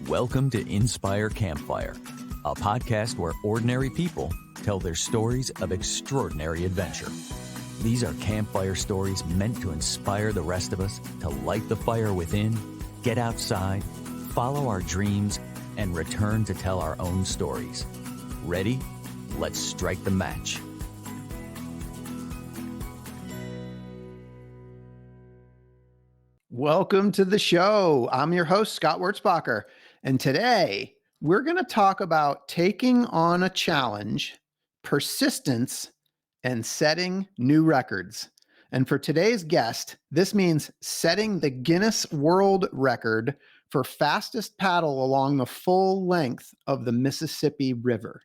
Welcome to Inspire Campfire, a podcast where ordinary people tell their stories of extraordinary adventure. These are campfire stories meant to inspire the rest of us to light the fire within, get outside, follow our dreams, and return to tell our own stories. Ready? Let's strike the match. Welcome to the show. I'm your host, Scott Wurzbacher, and today we're going to talk about taking on a challenge, persistence, and setting new records. And for today's guest, this means setting the Guinness World Record for fastest paddle along the full length of the Mississippi River.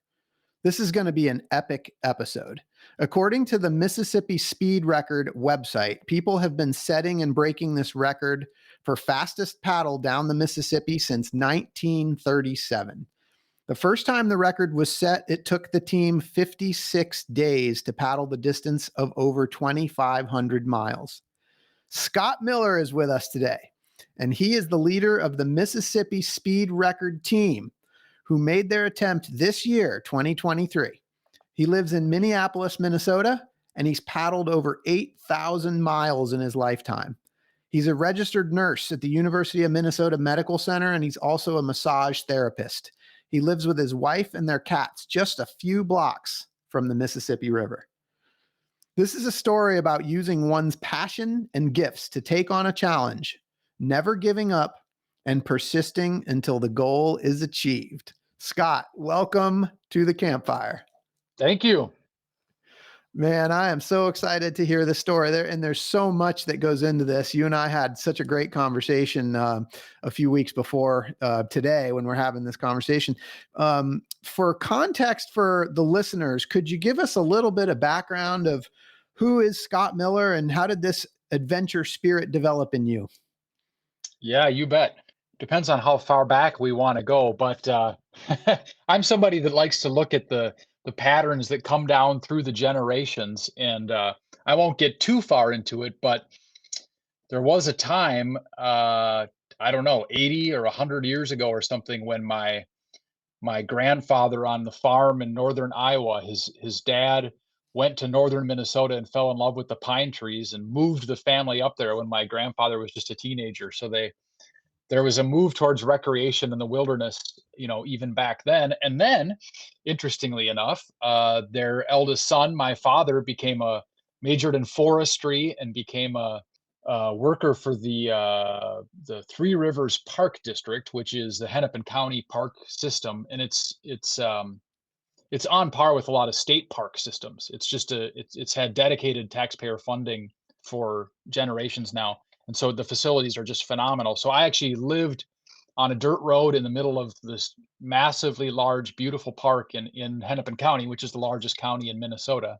This is going to be an epic episode. According to the Mississippi Speed Record website, people have been setting and breaking this record for fastest paddle down the Mississippi since 1937. The first time the record was set, it took the team 56 days to paddle the distance of over 2,500 miles. Scott Miller is with us today, and he is the leader of the Mississippi Speed Record team, who made their attempt this year, 2023. He lives in Minneapolis, Minnesota, and he's paddled over 8,000 miles in his lifetime. He's a registered nurse at the University of Minnesota Medical Center, and he's also a massage therapist. He lives with his wife and their cats just a few blocks from the Mississippi River. This is a story about using one's passion and gifts to take on a challenge, never giving up, and persisting until the goal is achieved. Scott, welcome to the campfire. Thank you. Man, I am so excited to hear the story there. And there's so much that goes into this. You and I had such a great conversation a few weeks before today when we're having this conversation. For context for the listeners, could you give us a little bit of background of who is Scott Miller and how did this adventure spirit develop in you? Yeah, you bet. Depends on how far back we want to go, but I'm somebody that likes to look at the patterns that come down through the generations, and I won't get too far into it, but there was a time, I don't know, 80 or 100 years ago or something, when my grandfather on the farm in northern Iowa, his dad went to northern Minnesota and fell in love with the pine trees and moved the family up there when my grandfather was just a teenager. So there was a move towards recreation in the wilderness, even back then. And then, interestingly enough, their eldest son, my father, majored in forestry and became a worker for the Three Rivers Park District, which is the Hennepin County park system, and it's on par with a lot of state park systems. It's had dedicated taxpayer funding for generations now. And so the facilities are just phenomenal. So I actually lived on a dirt road in the middle of this massively large, beautiful park in Hennepin County, which is the largest county in Minnesota,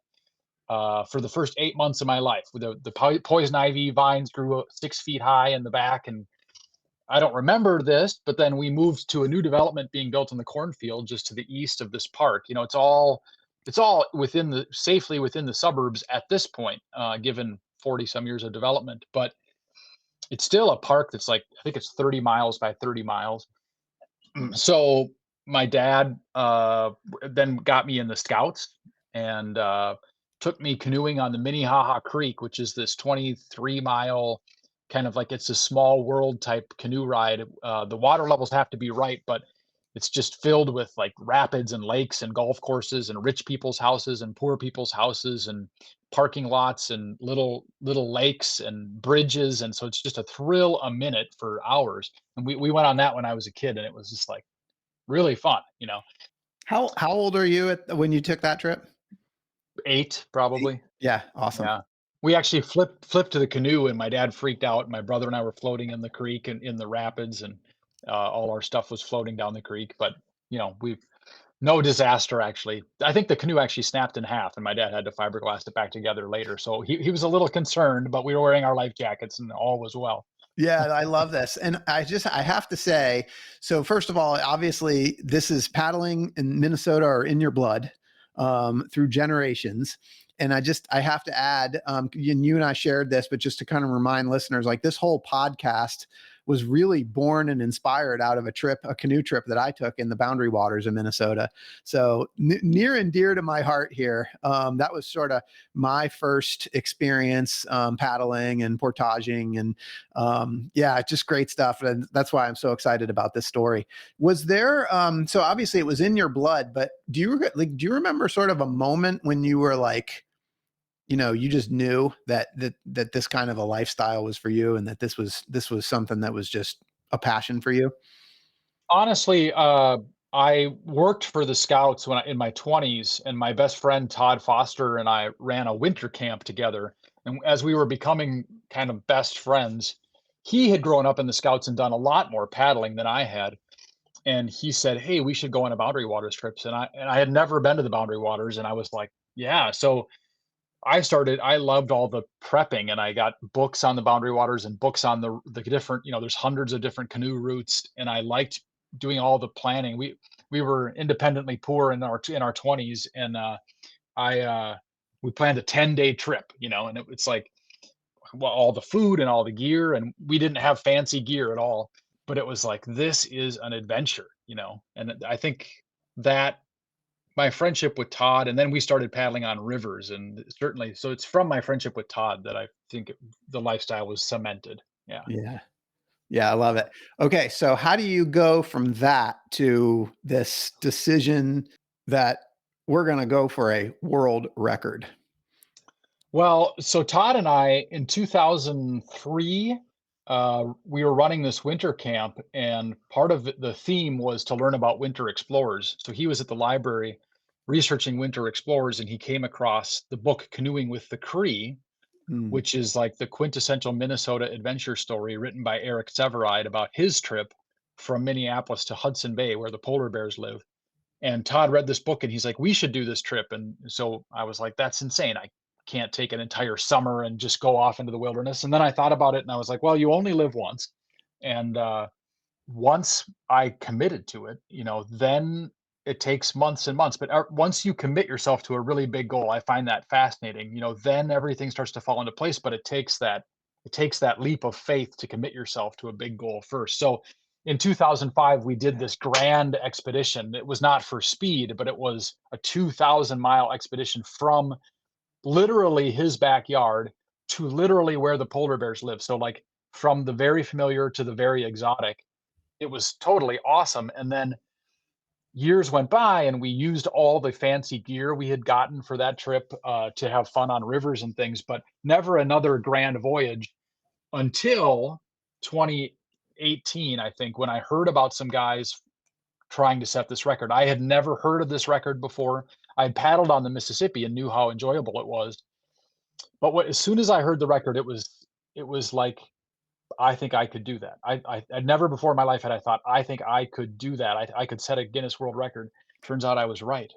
for the first 8 months of my life. The poison ivy vines grew 6 feet high in the back. And I don't remember this, but then we moved to a new development being built in the cornfield just to the east of this park. It's all safely within the suburbs at this point, given 40 some years of development. But it's still a park that's I think it's 30 miles by 30 miles. So my dad then got me in the Scouts and took me canoeing on the Minnehaha Creek, which is this 23-mile kind of it's a small world type canoe ride. The water levels have to be right, but it's just filled with rapids and lakes and golf courses and rich people's houses and poor people's houses and parking lots and little lakes and bridges. And so it's just a thrill a minute for hours. And we went on that when I was a kid, and it was just really fun, How old are you when you took that trip? 8, probably. Yeah. Awesome. Yeah. We actually flipped to the canoe, and my dad freaked out. My brother and I were floating in the creek and in the rapids, and all our stuff was floating down the creek. But we've no disaster, actually. I think the canoe actually snapped in half, and my dad had to fiberglass it back together later. So he was a little concerned, but we were wearing our life jackets and all was well. Yeah, I love this. And I have to say, so first of all, obviously this is paddling in Minnesota or in your blood through generations. And I have to add, and you and I shared this, but just to kind of remind listeners, this whole podcast was really born and inspired out of a canoe trip that I took in the Boundary Waters of Minnesota. So near and dear to my heart here. That was sort of my first experience paddling and portaging, and yeah, just great stuff. And that's why I'm so excited about this story. Was there, so obviously it was in your blood, but do you remember sort of a moment when you were like, you just knew that this kind of a lifestyle was for you, and that this was something that was just a passion for you? Honestly, I worked for the Scouts in my 20s, and my best friend Todd Foster and I ran a winter camp together. And as we were becoming kind of best friends, he had grown up in the Scouts and done a lot more paddling than I had. And he said, "Hey, we should go on a Boundary Waters trips." And I had never been to the Boundary Waters, and I was like, "Yeah." So I loved all the prepping, and I got books on the Boundary Waters and books on the different, there's hundreds of different canoe routes, and I liked doing all the planning. We were independently poor in our 20s, and I we planned a 10-day trip, and it's like, well, all the food and all the gear, and we didn't have fancy gear at all, but it was like, this is an adventure, and I think that my friendship with Todd, and then we started paddling on rivers, and certainly, so it's from my friendship with Todd that I think the lifestyle was cemented. Yeah. Yeah. Yeah, I love it. Okay, so how do you go from that to this decision that we're going to go for a world record? Well, so Todd and I in 2003, we were running this winter camp, and part of the theme was to learn about winter explorers. So he was at the library researching winter explorers, and he came across the book Canoeing with the Cree, Mm, which is like the quintessential Minnesota adventure story written by Eric Severide about his trip from Minneapolis to Hudson Bay, where the polar bears live. And Todd read this book and he's like, "We should do this trip." And so I was like, "That's insane. I can't take an entire summer and just go off into the wilderness." And then I thought about it and I was like, "Well, you only live once." And once I committed to it, then it takes months and months. But once you commit yourself to a really big goal, I find that fascinating. Then everything starts to fall into place. But it takes that leap of faith to commit yourself to a big goal first. So in 2005, we did this grand expedition. It was not for speed, but it was a 2,000-mile expedition from literally his backyard to literally where the polar bears live. So like from the very familiar to the very exotic. It was totally awesome. And then years went by and we used all the fancy gear we had gotten for that trip to have fun on rivers and things, but never another grand voyage until 2018, I think, when I heard about some guys trying to set this record. I had never heard of this record before. I had paddled on the Mississippi and knew how enjoyable it was. But as soon as I heard the record, it was like, I think I could do that. I'd never before in my life had I thought, I think I could do that. I could set a Guinness World Record. Turns out I was right.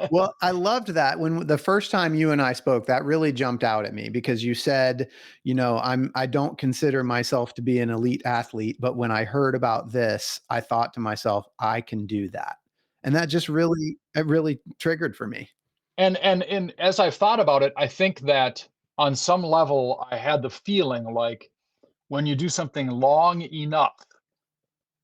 Well, I loved that when the first time you and I spoke, that really jumped out at me because you said, I don't consider myself to be an elite athlete, but when I heard about this, I thought to myself, I can do that. And that just it really triggered for me. And as I've thought about it, I think that on some level, I had the feeling like when you do something long enough,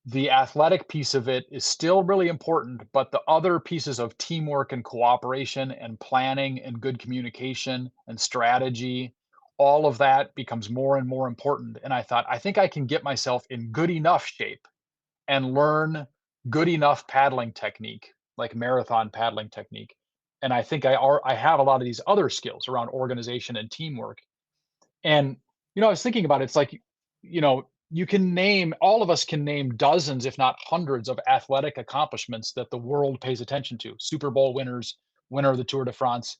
the athletic piece of it is still really important, but the other pieces of teamwork and cooperation and planning and good communication and strategy, all of that becomes more and more important. And I thought, I think I can get myself in good enough shape and learn good enough paddling technique, like marathon paddling technique. And I think I have a lot of these other skills around organization and teamwork. And, I was thinking about it, it's like, you can name, all of us can name dozens, if not hundreds, of athletic accomplishments that the world pays attention to. Super Bowl winners, winner of the Tour de France,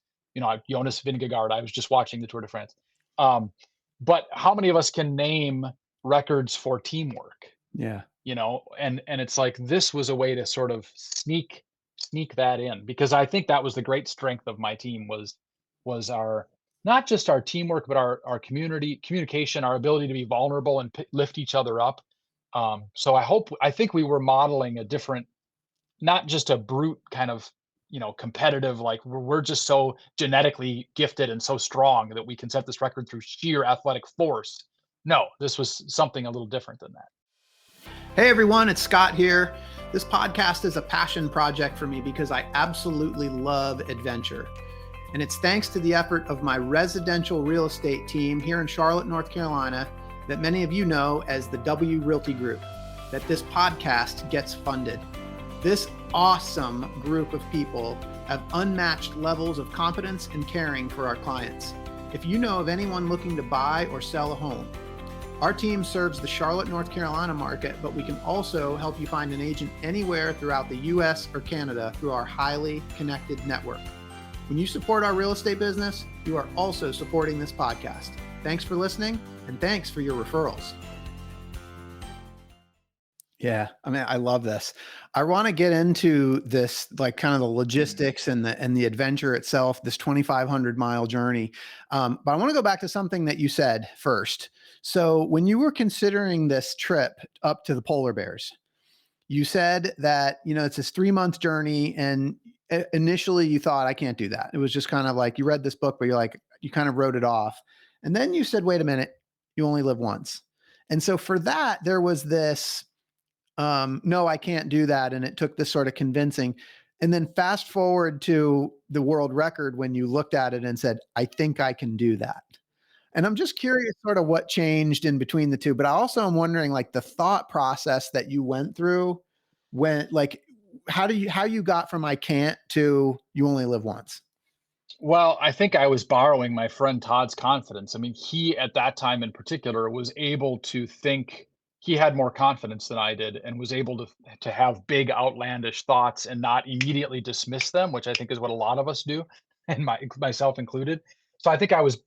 Jonas Vingegaard. I was just watching the Tour de France. Um, but how many of us can name records for teamwork? Yeah. And it's like this was a way to sort of sneak that in, because I think that was the great strength of my team was our, not just our teamwork, but our communication, our ability to be vulnerable and lift each other up. So I think we were modeling a different, not just a brute kind of, competitive, like we're just so genetically gifted and so strong that we can set this record through sheer athletic force. No, this was something a little different than that. Hey everyone, it's Scott here. This podcast is a passion project for me because I absolutely love adventure. And it's thanks to the effort of my residential real estate team here in Charlotte, North Carolina, that many of you know as the W Realty Group, that this podcast gets funded. This awesome group of people have unmatched levels of competence and caring for our clients. If you know of anyone looking to buy or sell a home, our team serves the Charlotte, North Carolina market, but we can also help you find an agent anywhere throughout the US or Canada through our highly connected network. When you support our real estate business, you are also supporting this podcast. Thanks for listening, and thanks for your referrals. Yeah, I mean, I love this. I want to get into this, like kind of the logistics and the adventure itself, this 2,500-mile journey. But I want to go back to something that you said first. So when you were considering this trip up to the polar bears, you said that, it's this 3-month journey, and initially you thought, I can't do that. It was just kind of like you read this book, but you kind of wrote it off. And then you said, wait a minute, you only live once. And so for that, there was this, no, I can't do that. And it took this sort of convincing. And then fast forward to the world record when you looked at it and said, I think I can do that. And I'm just curious sort of what changed in between the two, but I also am wondering like the thought process that you went through when, like, how you got from I can't to you only live once. Well, I think I was borrowing my friend Todd's confidence. I mean, he at that time in particular was able to think. He had more confidence than I did and was able to have big outlandish thoughts and not immediately dismiss them, which I think is what a lot of us do, and myself included. So I think I was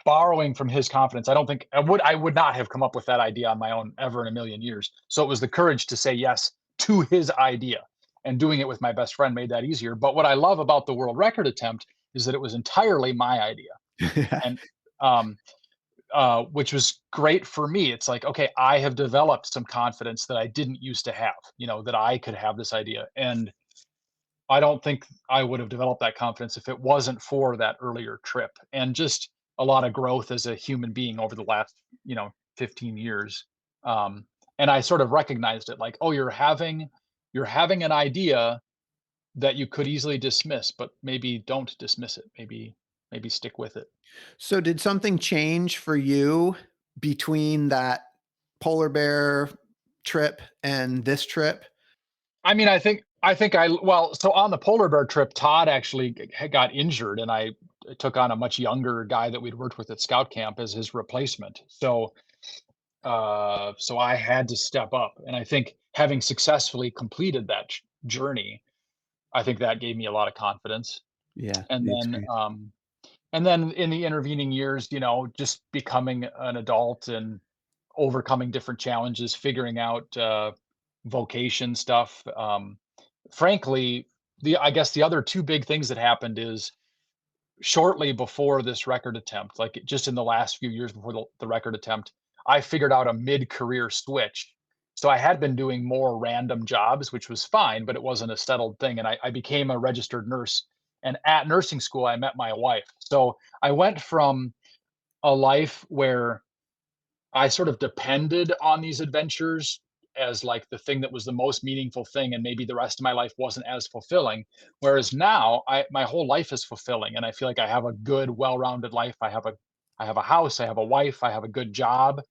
borrowing from his confidence. I don't think I would not have come up with that idea on my own ever in a million years. So it was the courage to say yes to his idea, and doing it with my best friend made that easier. But what I love about the world record attempt is that it was entirely my idea, Yeah. and which was great for me. It's like, okay, I have developed some confidence that I didn't used to have, that I could have this idea. And I don't think I would have developed that confidence if it wasn't for that earlier trip and just a lot of growth as a human being over the last, 15 years. Um, and I sort of recognized it like, oh, you're having an idea that you could easily dismiss, but maybe don't dismiss it. Maybe stick with it. So did something change for you between that polar bear trip and this trip? I mean, well, so on the polar bear trip, Todd actually got injured, and I took on a much younger guy that we'd worked with at scout camp as his replacement. So I had to step up, and I think having successfully completed that journey, I think that gave me a lot of confidence. Yeah, And the then, experience. in the intervening years, just becoming an adult and overcoming different challenges, figuring out vocation stuff. Frankly, I guess the other two big things that happened is shortly before this record attempt, like just in the last few years before the record attempt, I figured out a mid-career switch. So I had been doing more random jobs, which was fine, but it wasn't a settled thing. And I became a registered nurse. And at nursing school, I met my wife. So I went from a life where I sort of depended on these adventures as like the thing that was the most meaningful thing, and maybe the rest of my life wasn't as fulfilling. Whereas now, my whole life is fulfilling, and I feel like I have a good, well-rounded life. I have a house, I have a wife, I have a good job,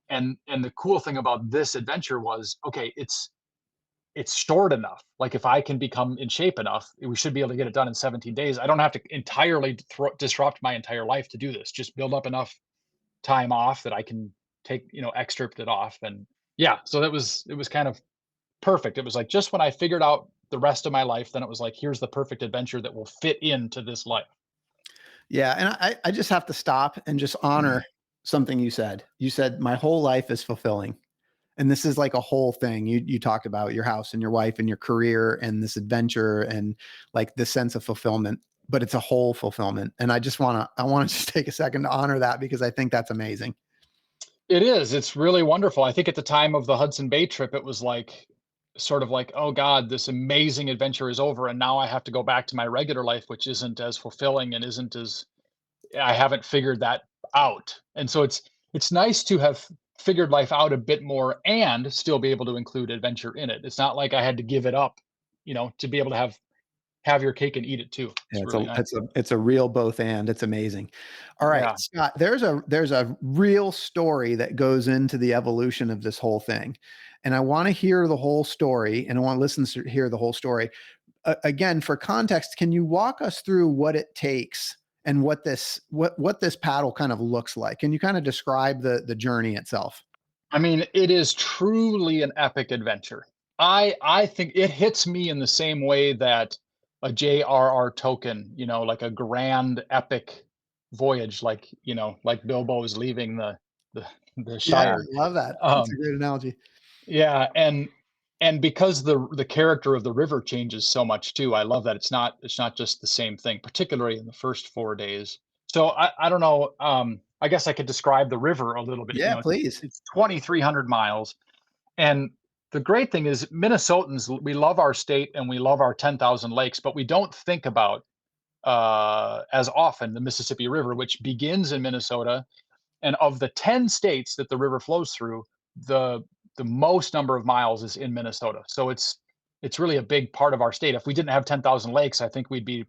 and the cool thing about this adventure was, okay, it's short enough. Like if I can become in shape enough, we should be able to get it done in 17 days. I don't have to entirely disrupt my entire life to do this. Just build up enough time off that I can take, excerpt it off. And yeah, so it was kind of perfect. It was like just when I figured out the rest of my life, then it was like, here's the perfect adventure that will fit into this life. Yeah. And I just have to stop and just honor something you said. You said, my whole life is fulfilling. And this is like a whole thing. You talked about your house and your wife and your career and this adventure and like this sense of fulfillment, but it's a whole fulfillment. And I want to just take a second to honor that because I think that's amazing. It is. It's really wonderful. I think at the time of the Hudson Bay trip, it was like sort of like, oh God, this amazing adventure is over. And now I have to go back to my regular life, which isn't as fulfilling and isn't as I haven't figured that out. And so it's nice to have figured life out a bit more and still be able to include adventure in it. It's not like I had to give it up, to be able to have your cake and eat it too. Yeah, It's really nice. it's a real both and. It's amazing. All right, Yeah. Scott, there's a real story that goes into the evolution of this whole thing. And I want to hear the whole story, and I want listeners to hear the whole story. Again, for context, can you walk us through what it takes and what this paddle kind of looks like? Can you kind of describe the journey itself? I mean, it is truly an epic adventure. I think it hits me in the same way that a J.R.R. Tolkien, like a grand epic voyage, like Bilbo's leaving the the Yeah, Shire. love that. That's a Um, great analogy. yeah, and because the character of the river changes so much too, I love that it's not just the same thing, particularly in the first 4 days. So I don't know. I guess I could describe the river a little bit. Yeah, please. It's 2,300 miles, and the great thing is Minnesotans, we love our state and we love our 10,000 lakes, but we don't think about as often the Mississippi River, which begins in Minnesota, and of the 10 states that the river flows through, the the most number of miles is in Minnesota. So it's really a big part of our state. If we didn't have 10,000 lakes, I think maybe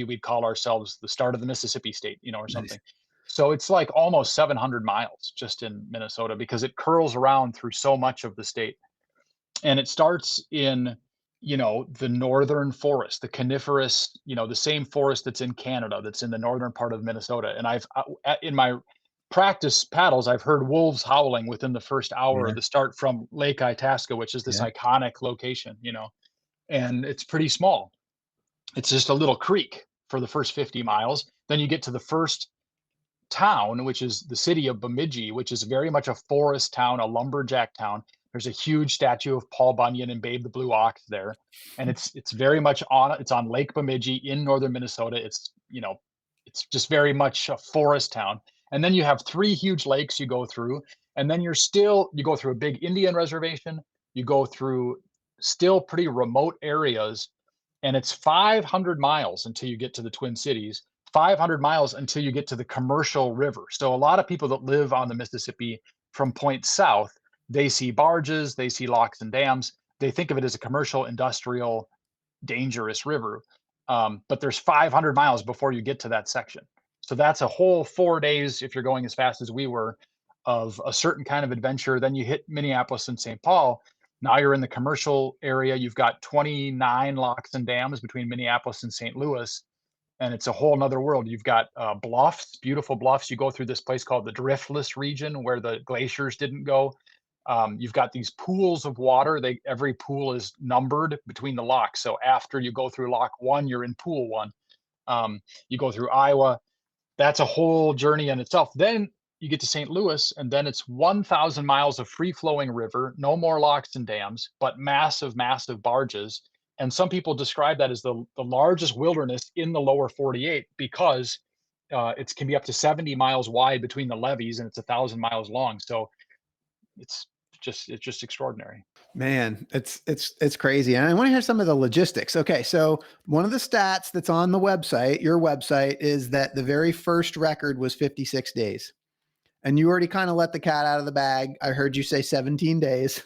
we'd call ourselves the start of the Mississippi state, or Nice. something. So it's like almost 700 miles just in Minnesota because it curls around through so much of the state. And it starts in, the northern forest, the coniferous, the same forest that's in Canada, that's in the northern part of Minnesota. And in my practice paddles, I've heard wolves howling within the first hour Yeah, of the start from Lake Itasca, which is this yeah. iconic location, and it's pretty small. It's just a little creek for the first 50 miles. Then you get to the first town, which is the city of Bemidji, which is very much a forest town, a lumberjack town. There's a huge statue of Paul Bunyan and Babe the Blue Ox there, and it's very much on Lake Bemidji in northern Minnesota. It's just very much a forest town. And then you have three huge lakes you go through, and then you go through a big Indian reservation. You go through still pretty remote areas, and it's 500 miles until you get to the Twin Cities. 500 miles until you get to the commercial river. So a lot of people that live on the Mississippi from points south, they see barges, they see locks and dams. They think of it as a commercial, industrial, dangerous river. But there's 500 miles before you get to that section. So that's a whole 4 days if you're going as fast as we were of a certain kind of adventure. Then you hit Minneapolis and St. Paul. Now you're in the commercial area. You've got 29 locks and dams between Minneapolis and St. Louis, and it's a whole nother world. You've got bluffs, beautiful bluffs. You go through this place called the Driftless region where the glaciers didn't go. You've got these pools of water. Every pool is numbered between the locks. So after you go through lock one, you're in pool one. You go through Iowa. That's a whole journey in itself. Then you get to St. Louis, and then it's 1,000 miles of free flowing river, no more locks and dams, but massive, massive barges. And some people describe that as the largest wilderness in the lower 48 because it can be up to 70 miles wide between the levees and it's 1,000 miles long. So it's it's just extraordinary. Man, it's crazy. And I want to hear some of the logistics. Okay, so one of the stats that's on the website, your website, is that the very first record was 56 days. And you already kind of let the cat out of the bag. I heard you say 17 days.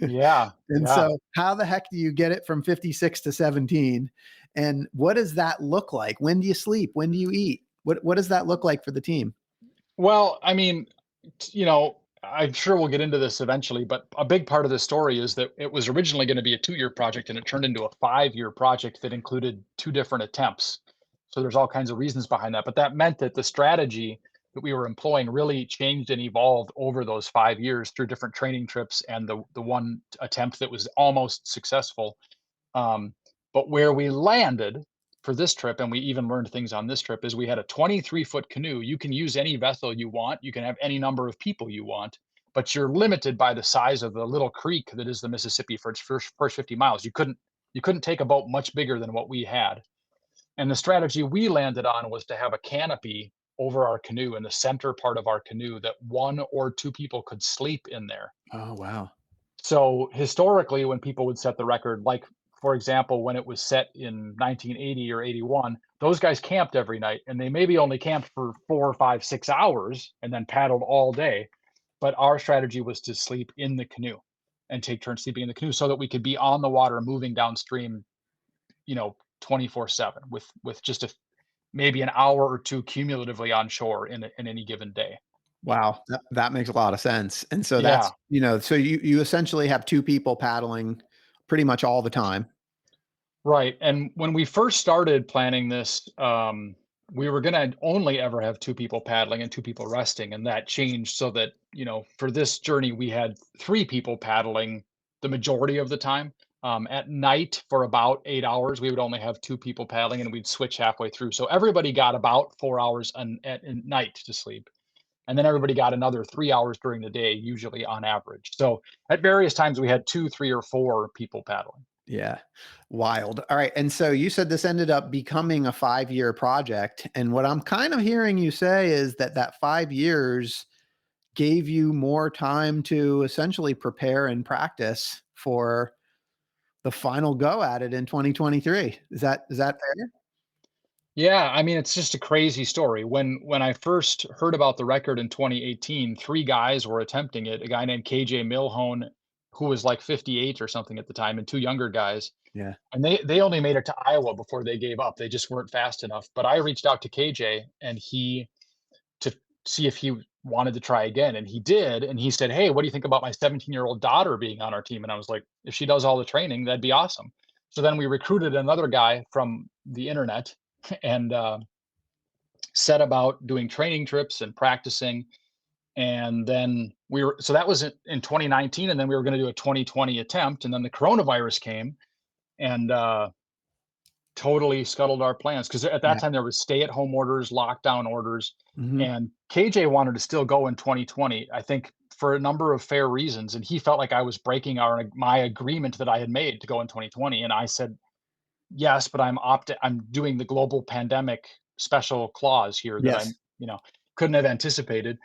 Yeah, And yeah. so how the heck do you get it from 56 to 17? And what does that look like? When do you sleep? When do you eat? What does that look like for the team? Well, I mean, I'm sure we'll get into this eventually, but a big part of the story is that it was originally going to be a 2-year project and it turned into a 5-year project that included two different attempts. So there's all kinds of reasons behind that. But that meant that the strategy that we were employing really changed and evolved over those 5 years through different training trips and the one attempt that was almost successful. Um, but where we landed for this trip, and we even learned things on this trip, is we had a 23-foot canoe. You can use any vessel you want. You can have any number of people you want, but you're limited by the size of the little creek that is the Mississippi for its first 50 miles. You couldn't take a boat much bigger than what we had. And the strategy we landed on was to have a canopy over our canoe in the center part of our canoe that one or two people could sleep in there. Oh, wow. So historically, when people would set the record, like for example, when it was set in 1980 or 81, those guys camped every night and they maybe only camped for 4, 5, 6 hours and then paddled all day. But our strategy was to sleep in the canoe and take turns sleeping in the canoe so that we could be on the water moving downstream, 24/7 with just maybe an hour or two cumulatively on shore in any given day. Wow, that makes a lot of sense. And so Yeah. that's, so you essentially have 2 people paddling pretty much all the time. Right, and when we first started planning this, we were gonna only ever have 2 people paddling and 2 people resting, and that changed so that, for this journey, we had 3 people paddling the majority of the time. At night, for about 8 hours, we would only have 2 people paddling, and we'd switch halfway through. So everybody got about 4 hours at night to sleep, and then everybody got another 3 hours during the day, usually on average. So at various times, we had 2, 3, or 4 people paddling. Yeah. Wild. All right. And so you said this ended up becoming a 5-year project. And what I'm kind of hearing you say is that 5 years gave you more time to essentially prepare and practice for the final go at it in 2023. Is that fair? Yeah, I mean, it's just a crazy story. When I first heard about the record in 2018, 3 guys were attempting it. A guy named KJ Milhone, who was like 58 or something at the time, and 2 younger guys. Yeah. And they only made it to Iowa before they gave up. They just weren't fast enough. But I reached out to KJ and he to see if he wanted to try again, and he did. And he said, "Hey, what do you think about my 17-year-old daughter being on our team?" And I was like, "If she does all the training, that'd be awesome." So then we recruited another guy from the internet and set about doing training trips and practicing. And then so that was in 2019. And then we were going to do a 2020 attempt. And then the coronavirus came and totally scuttled our plans because at that Yeah. time there was stay-at-home orders, lockdown orders, Mhm. and KJ wanted to still go in 2020. I think for a number of fair reasons, and he felt like I was breaking my agreement that I had made to go in 2020, and I said yes, but I'm doing the global pandemic special clause here that Yes. I'm couldn't have anticipated.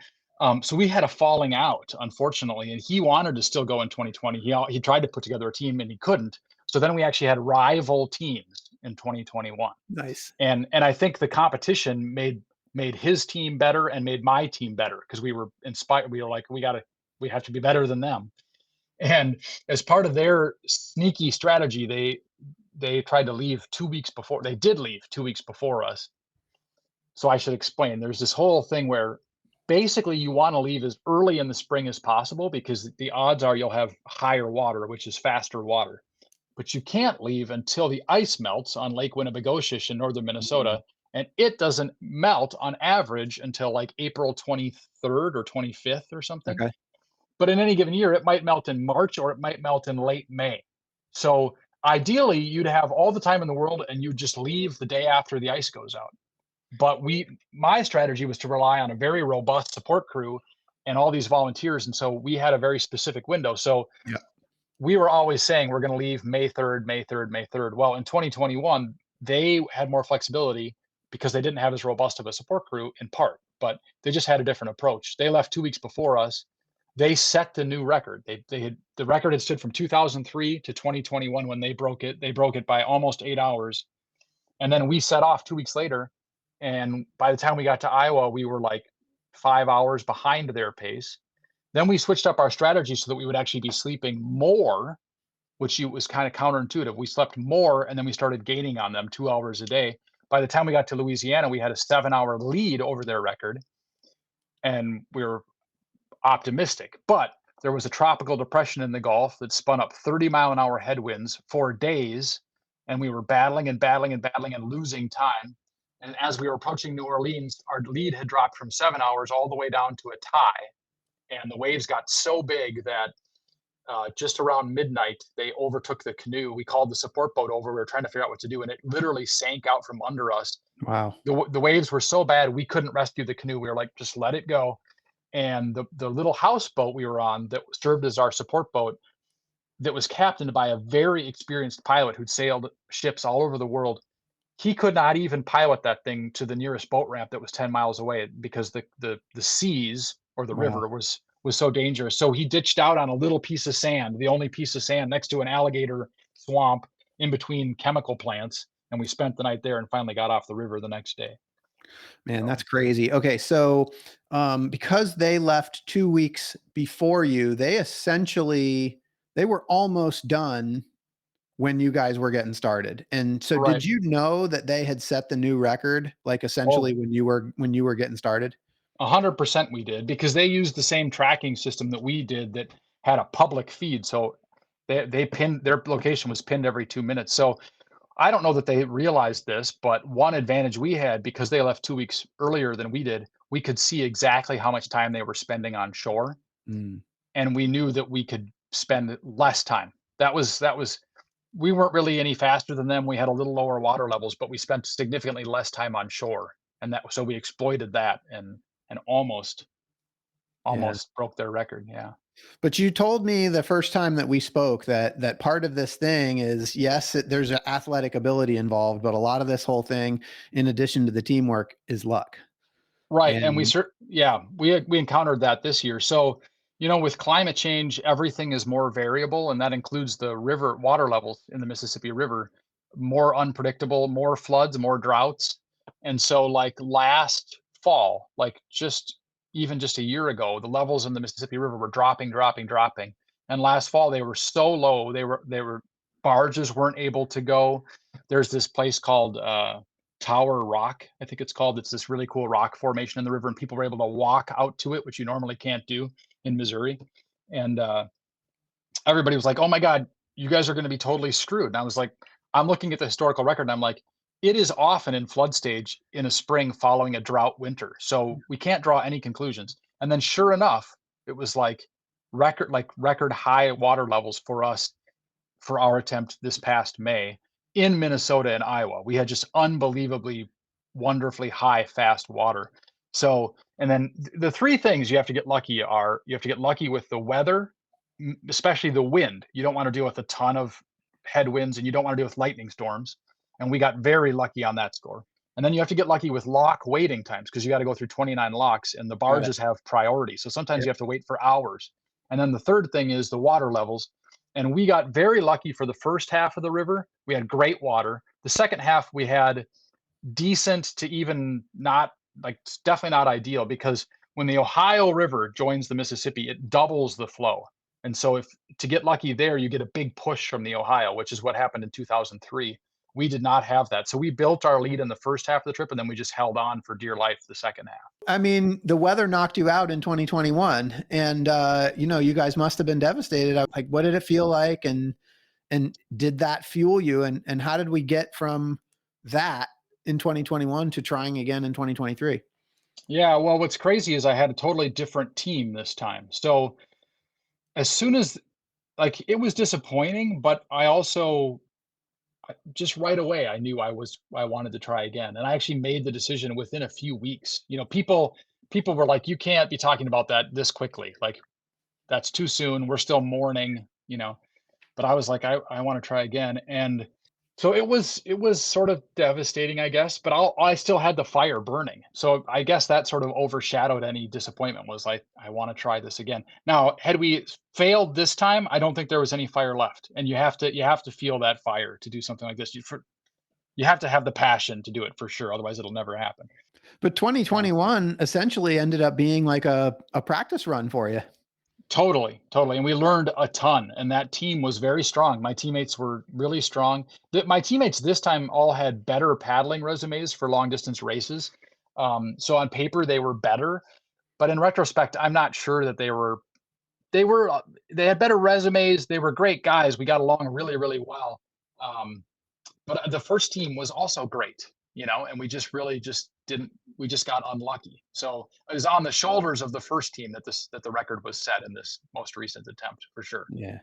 So we had a falling out, unfortunately, and he wanted to still go in 2020. He tried to put together a team and he couldn't. So then we actually had rival teams in 2021, Nice. and I think the competition made his team better and made my team better because we were inspired. We were like, we have to be better than them. And as part of their sneaky strategy, they tried to leave 2 weeks before. They did leave 2 weeks before us. So I should explain. There's this whole thing where basically you want to leave as early in the spring as possible because the odds are you'll have higher water, which is faster water. But you can't leave until the ice melts on Lake Winnibigoshish in northern Mhm. Minnesota, and it doesn't melt on average until like April 23rd or 25th or something. Okay. But in any given year, it might melt in March or it might melt in late May. So ideally, you'd have all the time in the world and you just leave the day after the ice goes out. But my strategy was to rely on a very robust support crew and all these volunteers. And so we had a very specific window. So Yeah. we were always saying we're going to leave May 3rd, May 3rd, May 3rd. Well, in 2021, they had more flexibility because they didn't have as robust of a support crew in part, but they just had a different approach. They left 2 weeks before us. They set the new record. The record had stood from 2003 to 2021 when they broke it. They broke it by almost 8 hours. And then we set off 2 weeks later. And by the time we got to Iowa, we were like 5 hours behind their pace. Then we switched up our strategy so that we would actually be sleeping more, which was kind of counterintuitive. We slept more and then we started gaining on them 2 hours a day. By the time we got to Louisiana, we had a 7 hour lead over their record and we were optimistic. But there was a tropical depression in the Gulf that spun up 30-mile-an-hour headwinds for days. And we were battling and battling and battling and losing time. And as we were approaching New Orleans, our lead had dropped from 7 hours all the way down to a tie. And the waves got so big that just around midnight, they overtook the canoe. We called the support boat over. We were trying to figure out what to do, and it literally sank out from under us. Wow. The waves were so bad, we couldn't rescue the canoe. We were like, just let it go. And the little houseboat we were on that served as our support boat, that was captained by a very experienced pilot who'd sailed ships all over the world. He could not even pilot that thing to the nearest boat ramp that was 10 miles away because the seas or the Wow. river was so dangerous. So he ditched out on a little piece of sand, the only piece of sand next to an alligator swamp, in between chemical plants, and we spent the night there and finally got off the river the next day. Man, So that's crazy. Okay, so because they left 2 weeks before you, they were almost done when you guys were getting started. And so, right. did you know that they had set the new record, like Oh, essentially when you were getting started? 100% we did, because they used the same tracking system that we did that had a public feed. So they pinned, their location was pinned every 2 minutes. So I don't know that they realized this, but one advantage we had, because they left 2 weeks earlier than we did, we could see exactly how much time they were spending on shore, Mm, and we knew that we could spend less time. That was we weren't really any faster than them. We had a little lower water levels, but we spent significantly less time on shore, and that so we exploited that and yeah. almost broke their record. Yeah. But you told me the first time that we spoke that part of this thing is, yes, there's an athletic ability involved, but a lot of this whole thing, in addition to the teamwork, is luck. Right, and And we encountered that this year. So, with climate change, everything is more variable, and that includes the river water levels in the Mississippi River, more unpredictable, more floods, more droughts. And so, like last fall, like just a year ago, the levels in the Mississippi River were dropping, dropping, dropping. And last fall they were so low, they were barges weren't able to go. There's this place called Tower Rock, I think it's called. It's this really cool rock formation in the river, and people were able to walk out to it, which you normally can't do in Missouri. And everybody was like, "Oh my God, you guys are going to be totally screwed." And I was like, I'm looking at the historical record, and I'm like, it is often in flood stage in a spring following a drought winter, so we can't draw any conclusions. And then, sure enough, it was like record high water levels for us for our attempt this past May in Minnesota and Iowa. We had just unbelievably wonderfully high fast water. So, and then the three things you have to get lucky are: you have to get lucky with the weather, especially the wind. You don't want to deal with a ton of headwinds, and you don't want to deal with lightning storms. And we got very lucky on that score. And then you have to get lucky with lock waiting times, because you got to go through 29 locks and the got it. barges have priority. So sometimes Yep. you have to wait for hours. And then the third thing is the water levels. And we got very lucky for the first half of the river. We had great water. The second half, we had decent to even not, like, definitely not ideal, because when the Ohio River joins the Mississippi, it doubles the flow. And so, if to get lucky there, you get a big push from the Ohio, which is what happened in 2003. We did not have that. So we built our lead in the first half of the trip, and then we just held on for dear life the second half. I mean, the weather knocked you out in 2021, and you guys must have been devastated. Like, what did it feel like, and did that fuel you? And how did we get from that in 2021 to trying again in 2023? Yeah, well, what's crazy is I had a totally different team this time. So as soon as, like, it was disappointing, but I also just right away I knew I wanted to try again, and I actually made the decision within a few weeks. People were like, "You can't be talking about that this quickly. Like, that's too soon. We're still mourning." But I was like, I want to try again. And so it was sort of devastating, I guess, but I still had the fire burning. So I guess that sort of overshadowed any disappointment. Was like, I want to try this again. Now, had we failed this time, I don't think there was any fire left. And you have to feel that fire to do something like this. You have to have the passion to do it for sure. Otherwise it'll never happen. But So 2021 essentially ended up being like a practice run for you. totally, totally, and we learned a ton, and that team was very strong. My teammates were really strong. My teammates this time all had better paddling resumes for long distance races. So on paper they were better, but in retrospect, I'm not sure that they had better resumes. They were great guys. We got along really, really well. Um, but the first team was also great, and we just really just didn't we just got unlucky. So it was on the shoulders of the first team that the record was set in this most recent attempt, for sure. Yeah.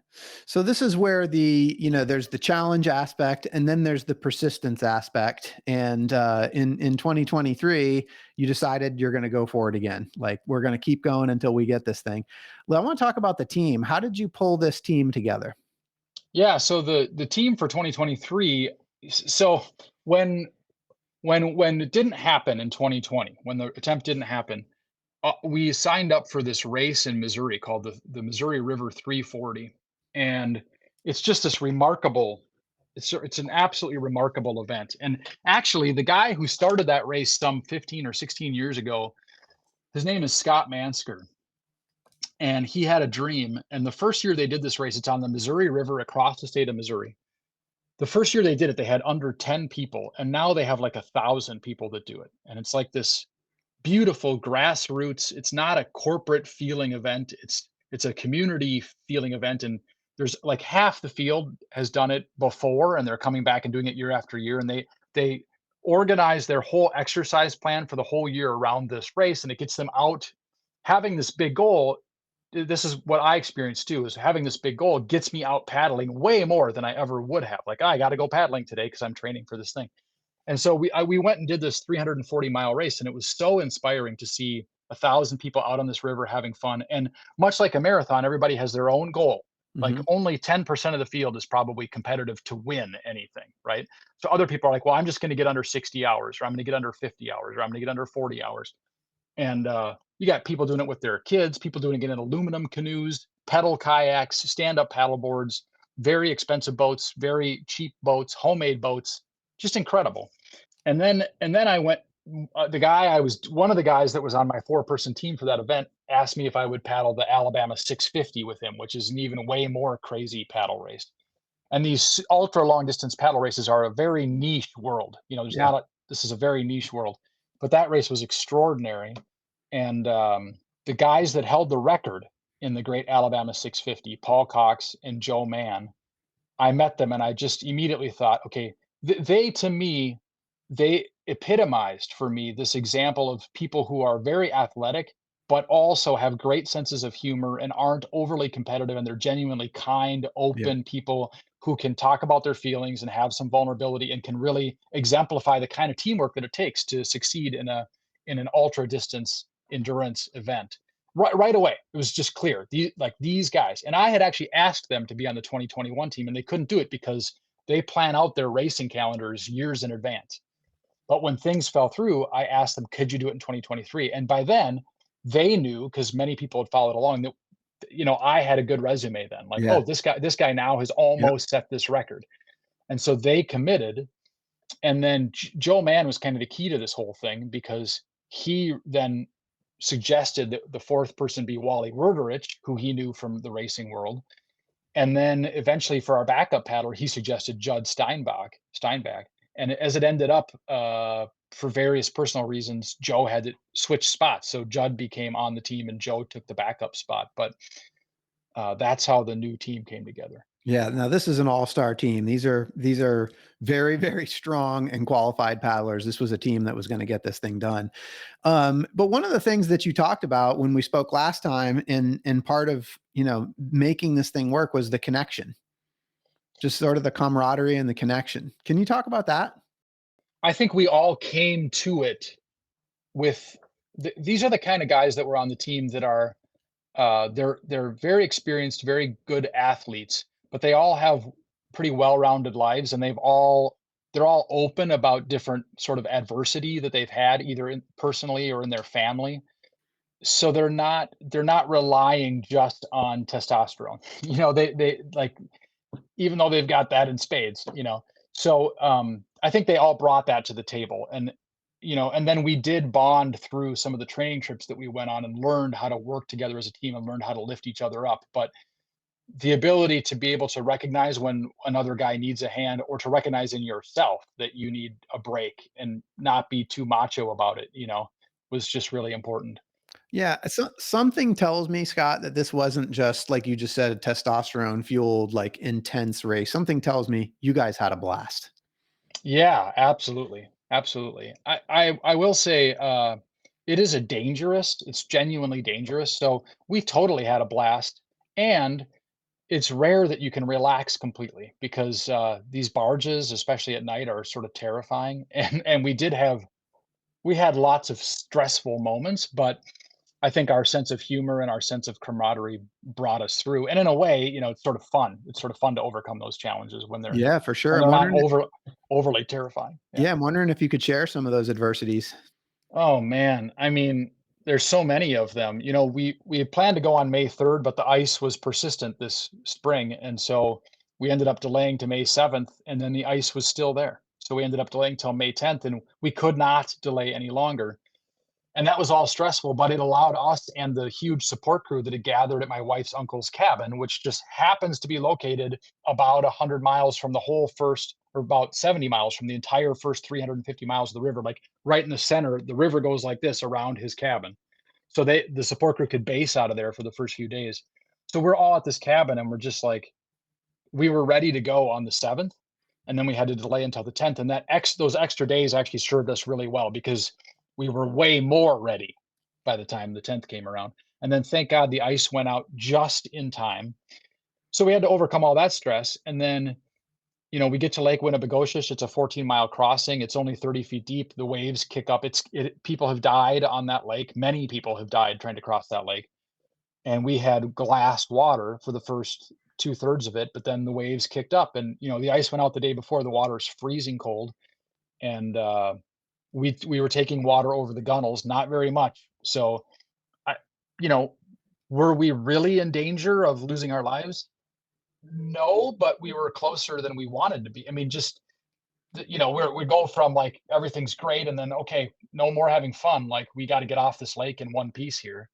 So this is where there's the challenge aspect, and then there's the persistence aspect. And in 2023, you decided you're going to go for it again. Like, we're going to keep going until we get this thing. Well, I want to talk about the team. How did you pull this team together? Yeah, so the team for 2023, so when when it didn't happen in 2020, when the attempt didn't happen, we signed up for this race in Missouri called the Missouri River 340, and it's just this remarkable. It's an absolutely remarkable event. And actually, the guy who started that race some 15 or 16 years ago, his name is Scott Mansker, and he had a dream. And the first year they did this race, it's on the Missouri River across the state of Missouri. The first year they did it, they had under 10 people, and now they have like 1,000 people that do it. And it's like this beautiful grassroots. It's not a corporate feeling event. It's a community feeling event, and there's like half the field has done it before, and they're coming back and doing it year after year. And they organize their whole exercise plan for the whole year around this race, and it gets them out having this big goal. This is what I experienced too, is having this big goal gets me out paddling way more than I ever would have. Like, I got to go paddling today because I'm training for this thing. And so we went and did this 340-mile race, and it was so inspiring to see 1,000 people out on this river having fun. And much like a marathon, everybody has their own goal. Like, Hmm. only 10% of the field is probably competitive to win anything, right? So other people are like, well, I'm just going to get under 60 hours, or I'm going to get under 50 hours, or I'm going to get under 40 hours. And you got people doing it with their kids, people doing it in aluminum canoes, pedal kayaks, stand-up paddle boards, very expensive boats, very cheap boats, homemade boats, just incredible. And then I went. The guy I was one of the guys that was on my four-person team for that event asked me if I would paddle the Alabama 650 with him, which is an even way more crazy paddle race. And these ultra long distance paddle races are a very niche world. There's Yeah. not a this is a very niche world. But that race was extraordinary. And the guys that held the record in the Great Alabama 650, Paul Cox and Joe Mann, I met them and I just immediately thought, okay, they to me, they epitomized for me this example of people who are very athletic, but also have great senses of humor and aren't overly competitive. And they're genuinely kind, Yeah. open people who can talk about their feelings and have some vulnerability and can really exemplify the kind of teamwork that it takes to succeed in an ultra distance endurance event. Right away, it was just clear. These guys, and I had actually asked them to be on the 2021 team, and they couldn't do it because they plan out their racing calendars years in advance. But when things fell through, I asked them, could you do it in 2023? And by then, they knew, because many people had followed along, that I had a good resume then. Like, Yeah. oh, this guy now has Yep. almost set this record. And so they committed. And then Joe Mann was kind of the key to this whole thing, because he then suggested that the fourth person be Wally Werderich, who he knew from the racing world. And then eventually, for our backup paddler, he suggested Judd Steinbach. And as it ended up, for various personal reasons, Joe had to switch spots. So Judd became on the team and Joe took the backup spot. But that's how the new team came together. Yeah, now this is an all-star team. These are very, very strong and qualified paddlers. This was a team that was going to get this thing done. But one of the things that you talked about when we spoke last time, in part of making this thing work, was the connection, just sort of the camaraderie and the connection. Can you talk about that? I think we all came to it with these are the kind of guys that were on the team that are they're very experienced, very good athletes, but they all have pretty well-rounded lives, and they're all open about different sort of adversity that they've had, either personally or in their family. So they're not relying just on testosterone. They like, even though they've got that in spades. So I think they all brought that to the table. And then we did bond through some of the training trips that we went on and learned how to work together as a team and learned how to lift each other up. But the ability to be able to recognize when another guy needs a hand, or to recognize in yourself that you need a break and not be too macho about it, was just really important. Yeah, something tells me, Scott, that this wasn't just, like you just said, a testosterone fueled, like, intense race. Something tells me you guys had a blast. Yeah, absolutely. Absolutely. I will say, it's genuinely dangerous. So we totally had a blast. And it's rare that you can relax completely, because these barges, especially at night, are sort of terrifying. And we had lots of stressful moments, but I think our sense of humor and our sense of camaraderie brought us through. And in a way, it's sort of fun. It's sort of fun to overcome those challenges when they're Yeah, for sure. when I'm they're not wondering overly terrifying. Yeah. Yeah, I'm wondering if you could share some of those adversities. Oh man, I mean, there's so many of them. We had planned to go on May 3rd, but the ice was persistent this spring, and so we ended up delaying to May 7th, and then the ice was still there. So we ended up delaying till May 10th, and we could not delay any longer. And that was all stressful, but it allowed us and the huge support crew that had gathered at my wife's uncle's cabin, which just happens to be located about 100 miles from the whole first, or about 70 miles from the entire first 350 miles of the river, like right in the center. The river goes like this around his cabin. So the support crew could base out of there for the first few days. So we're all at this cabin and we're just like, we were ready to go on the 7th, and then we had to delay until the 10th. And those extra days actually served us really well because we were way more ready by the time the 10th came around. And then thank God the ice went out just in time. So we had to overcome all that stress. And then, we get to Lake Winnebagoshish. It's a 14-mile crossing. It's only 30 feet deep. The waves kick up. People have died on that lake. Many people have died trying to cross that lake. And we had glassed water for the first 2/3 of it, but then the waves kicked up, and the ice went out the day before. The water is freezing cold, and we were taking water over the gunnels, not very much. So, I, you know, were we really in danger of losing our lives? No, but we were closer than we wanted to be. I mean, just we go from like everything's great, and then okay, no more having fun. Like we got to get off this lake in one piece here.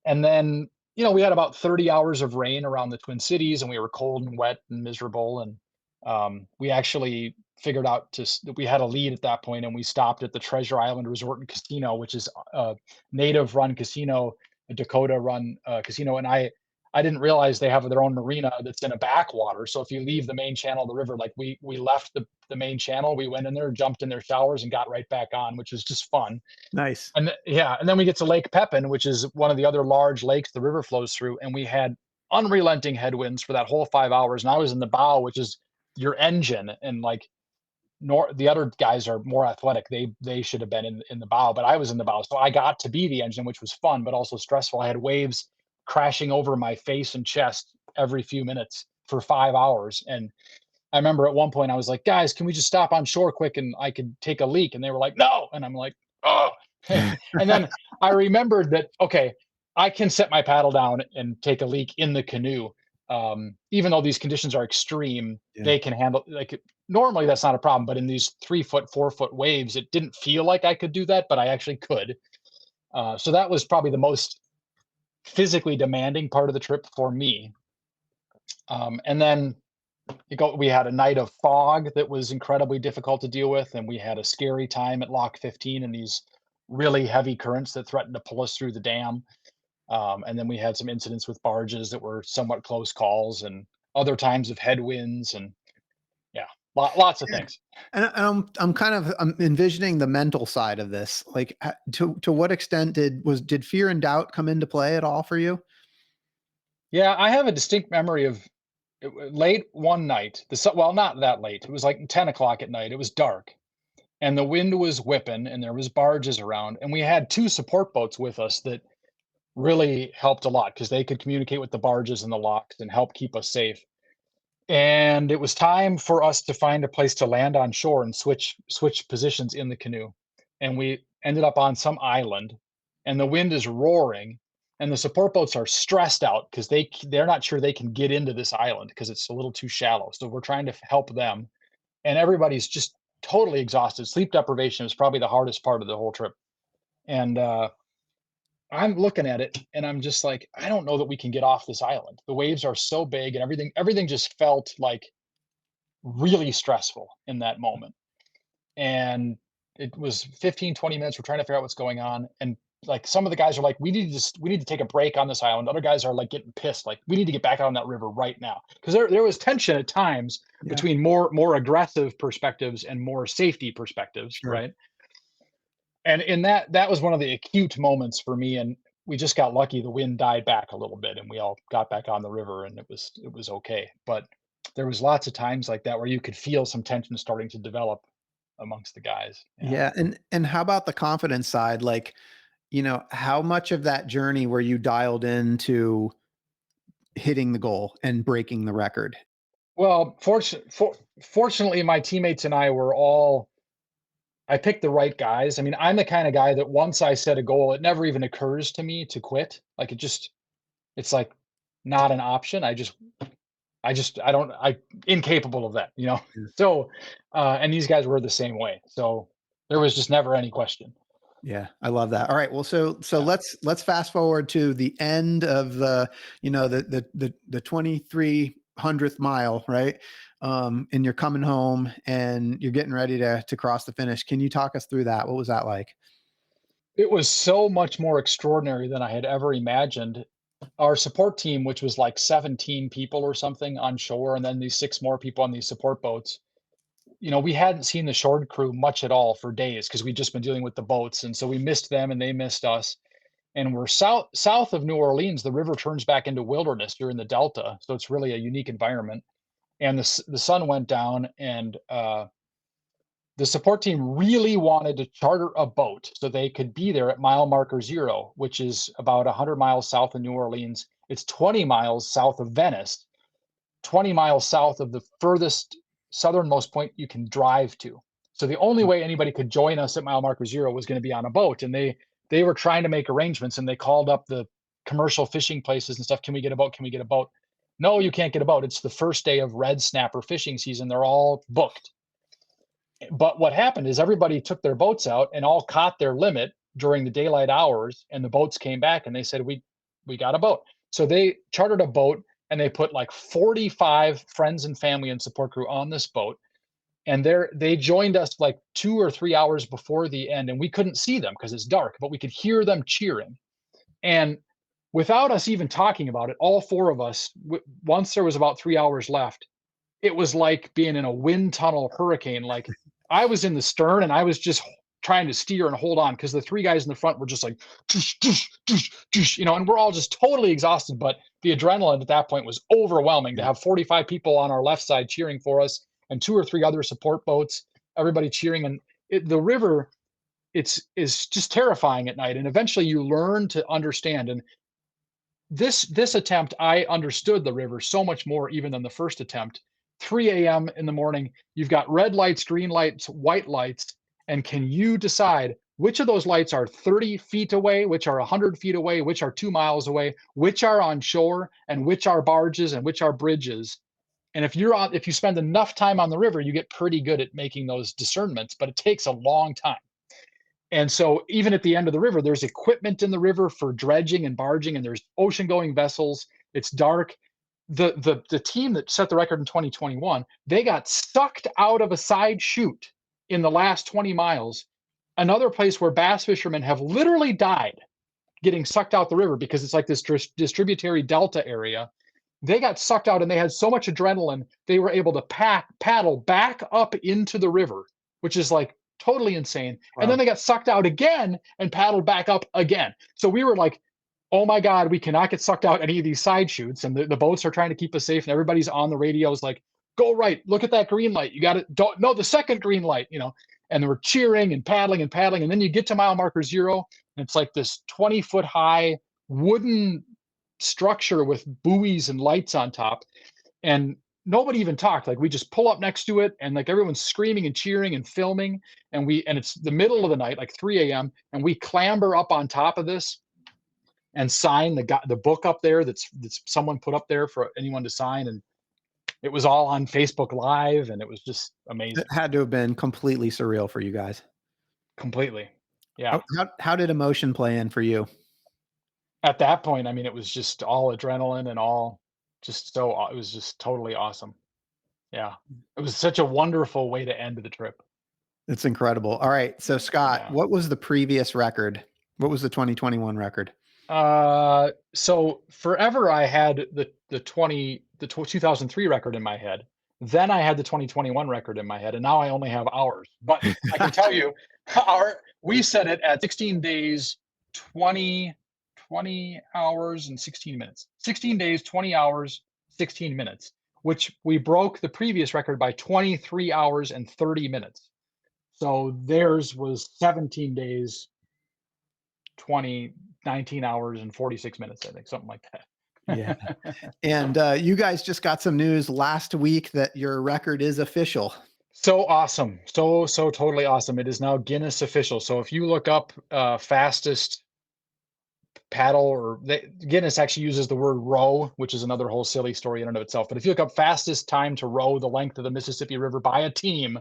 And then, we had about 30 hours of rain around the Twin Cities, and we were cold and wet and miserable. And we actually figured out that we had a lead at that point, and we stopped at the Treasure Island Resort and Casino, which is a native-run casino, a Dakota-run casino. And I didn't realize they have their own marina that's in a backwater. So if you leave the main channel of the river, like we left the main channel, we went in there, jumped in their showers, and got right back on, which was just fun. Nice. And and then we get to Lake Pepin, which is one of the other large lakes the river flows through, and we had unrelenting headwinds for that whole 5 hours. And I was in the bow, which is your engine, and like the other guys are more athletic. They should have been in the bow, but I was in the bow, so I got to be the engine, which was fun but also stressful. I had waves crashing over my face and chest every few minutes for 5 hours. And I remember at one point I was like, guys, can we just stop on shore quick and I could take a leak? And they were like, no. And I'm like, oh. And then I remembered that, okay, I can set my paddle down and take a leak in the canoe. Even though these conditions are extreme, they can handle, like, normally that's not a problem, but in these 3-foot, 4-foot waves, it didn't feel like I could do that, but I actually could. So that was probably the most physically demanding part of the trip for me. And then we had a night of fog that was incredibly difficult to deal with, and we had a scary time at Lock 15 and these really heavy currents that threatened to pull us through the dam. And then we had some incidents with barges that were somewhat close calls, and other times of headwinds, and yeah, lots of things. And I'm envisioning the mental side of this. Like, to what extent did fear and doubt come into play at all for you? Yeah, I have a distinct memory of late one night. Well, not that late. It was like 10 o'clock at night. It was dark, and the wind was whipping, and there was barges around, and we had 2 support boats with us that really helped a lot because they could communicate with the barges and the locks and help keep us safe. And it was time for us to find a place to land on shore and switch positions in the canoe. And we ended up on some island, and the wind is roaring, and the support boats are stressed out because they're not sure they can get into this island because it's a little too shallow. So we're trying to help them, and everybody's just totally exhausted. Sleep deprivation is probably the hardest part of the whole trip. And I'm looking at it and I'm just like, I don't know that we can get off this island. The waves are so big, and everything just felt like really stressful in that moment. And it was 15, 20 minutes. We're trying to figure out what's going on. And like some of the guys are like, we need to take a break on this island. Other guys are like getting pissed. Like, we need to get back out on that river right now. Because there was tension at times between more aggressive perspectives and more safety perspectives. Sure. Right. And in that was one of the acute moments for me, and we just got lucky. The wind died back a little bit, and we all got back on the river, and it was okay. But there was lots of times like that where you could feel some tension starting to develop amongst the guys. Yeah. And how about the confidence side? Like, how much of that journey were you dialed into hitting the goal and breaking the record? Well, fortunately, my teammates and I picked the right guys. I mean, I'm the kind of guy that once I set a goal, it never even occurs to me to quit. Like it's like not an option. I incapable of that, you know? So, and these guys were the same way. So there was just never any question. Yeah, I love that. All right, well, so Yeah. let's fast forward to the end of the, the 2300th mile, right? And you're coming home and you're getting ready to cross the finish. Can you talk us through that? What was that like? It was so much more extraordinary than I had ever imagined. Our support team, which was like 17 people or something on shore, and then these 6 more people on these support boats, we hadn't seen the shore crew much at all for days because we'd just been dealing with the boats. And so we missed them and they missed us. And we're south of New Orleans. The river turns back into wilderness. You're in the Delta. So it's really a unique environment. And the sun went down, and the support team really wanted to charter a boat so they could be there at mile marker 0, which is about 100 miles south of New Orleans. It's 20 miles south of Venice, 20 miles south of the furthest southernmost point you can drive to. So the only way anybody could join us at mile marker 0 was going to be on a boat. And they were trying to make arrangements, and they called up the commercial fishing places and stuff. Can we get a boat? Can we get a boat? No, you can't get a boat. It's the first day of red snapper fishing season. They're all booked. But what happened is everybody took their boats out and all caught their limit during the daylight hours, and the boats came back and they said, we got a boat. So they chartered a boat, and they put like 45 friends and family and support crew on this boat. And they joined us like 2 or 3 hours before the end, and we couldn't see them because it's dark, but we could hear them cheering. And without us even talking about it, all 4 of us, once there was about 3 hours left, it was like being in a wind tunnel hurricane. Like, I was in the stern and I was just trying to steer and hold on because the 3 guys in the front were just like, and we're all just totally exhausted. But the adrenaline at that point was overwhelming to have 45 people on our left side cheering for us and 2 or 3 other support boats, everybody cheering. And the river, is just terrifying at night. And eventually you learn to understand. And this attempt, I understood the river so much more even than the first attempt. 3 a.m. in the morning, you've got red lights, green lights, white lights, and can you decide which of those lights are 30 feet away, which are 100 feet away, which are 2 miles away, which are on shore, and which are barges, and which are bridges? And if you spend enough time on the river, you get pretty good at making those discernments, but it takes a long time. And so even at the end of the river, there's equipment in the river for dredging and barging, and there's ocean going vessels. It's dark. The team that set the record in 2021, they got sucked out of a side chute in the last 20 miles, another place where bass fishermen have literally died getting sucked out the river because it's like this distributary delta area. They got sucked out, and they had so much adrenaline, they were able to paddle back up into the river, which is like totally insane. Wow. And then they got sucked out again and paddled back up again. So we were like, oh my God, we cannot get sucked out any of these side chutes. And the boats are trying to keep us safe. And everybody's on the radios like, go right, look at that green light. You got it. Don't, no, the second green light, and they were cheering and paddling and paddling. And then you get to mile marker 0, and it's like this 20-foot high wooden structure with buoys and lights on top. And nobody even talked. Like, we just pull up next to it, and like everyone's screaming and cheering and filming. And it's the middle of the night, like 3 a.m. And we clamber up on top of this and sign the book up there that's someone put up there for anyone to sign. And it was all on Facebook Live, and it was just amazing. It had to have been completely surreal for you guys. Completely. Yeah. How did emotion play in for you? At that point, I mean, it was just all adrenaline and all it was just totally awesome. Yeah. It was such a wonderful way to end the trip. It's incredible. All right. So Scott, What was the previous record? What was the 2021 record? So forever I had the 2003 record in my head. Then I had the 2021 record in my head, and now I only have hours. But I can tell you, we set it at 16 days, 20 hours and 16 minutes. 16 days, 20 hours, 16 minutes, which we broke the previous record by 23 hours and 30 minutes. So theirs was 17 days, 19 hours and 46 minutes, I think, something like that. Yeah. And you guys just got some news last week that your record is official. So awesome. So totally awesome. It is now Guinness official. So if you look up fastest paddle, or Guinness actually uses the word row, which is another whole silly story in and of itself. But if you look up fastest time to row the length of the Mississippi River by a team,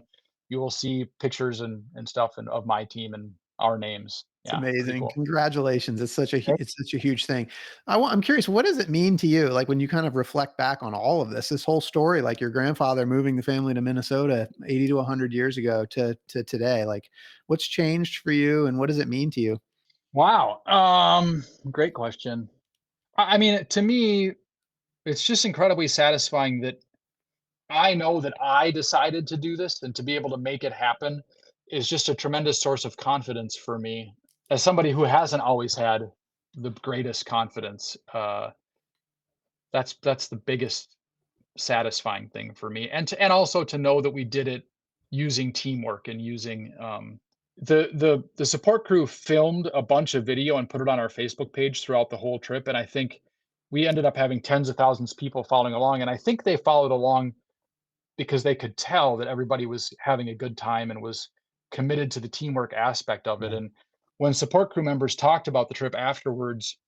you will see pictures and stuff of my team and our names. It's Yeah, pretty amazing. cool. Congratulations. It's such a huge thing. I'm curious, what does it mean to you? Like when you kind of reflect back on all of this whole story, like your grandfather moving the family to Minnesota 80 to 100 years ago to today, like what's changed for you and what does it mean to you? Wow. Great question. I mean, to me, it's just incredibly satisfying that I know that I decided to do this, and to be able to make it happen is just a tremendous source of confidence for me. As somebody who hasn't always had the greatest confidence, that's the biggest satisfying thing for me, and also to know that we did it using teamwork and using, the support crew filmed a bunch of video and put it on our Facebook page throughout the whole trip, and I think we ended up having tens of thousands of people following along, and I think they followed along because they could tell that everybody was having a good time and was committed to the teamwork aspect of it. Yeah. And when support crew members talked about the trip afterwards,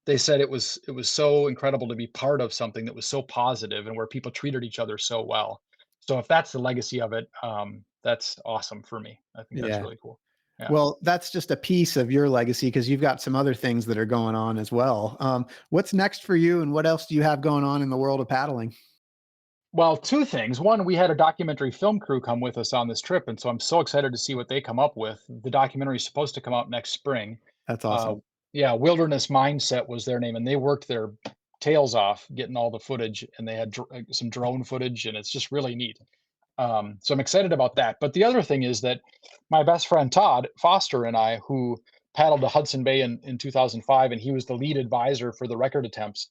they said it was so incredible to be part of something that was so positive and where people treated each other so well. So if that's the legacy of it, that's awesome for me. I think that's Yeah. really cool. Yeah. Well, that's just a piece of your legacy because you've got some other things that are going on as well. What's next for you and what else do you have going on in the world of paddling? Well, two things. One, we had a documentary film crew come with us on this trip, and so I'm so excited to see what they come up with. The documentary is supposed to come out next spring. That's Uh, awesome. yeah, Wilderness Mindset was their name, and they worked their tails off getting all the footage, and they had some drone footage, and it's just really neat. So I'm excited about that. But the other thing is that my best friend Todd Foster and I, who paddled the Hudson Bay in 2005, and he was the lead advisor for the record attempts,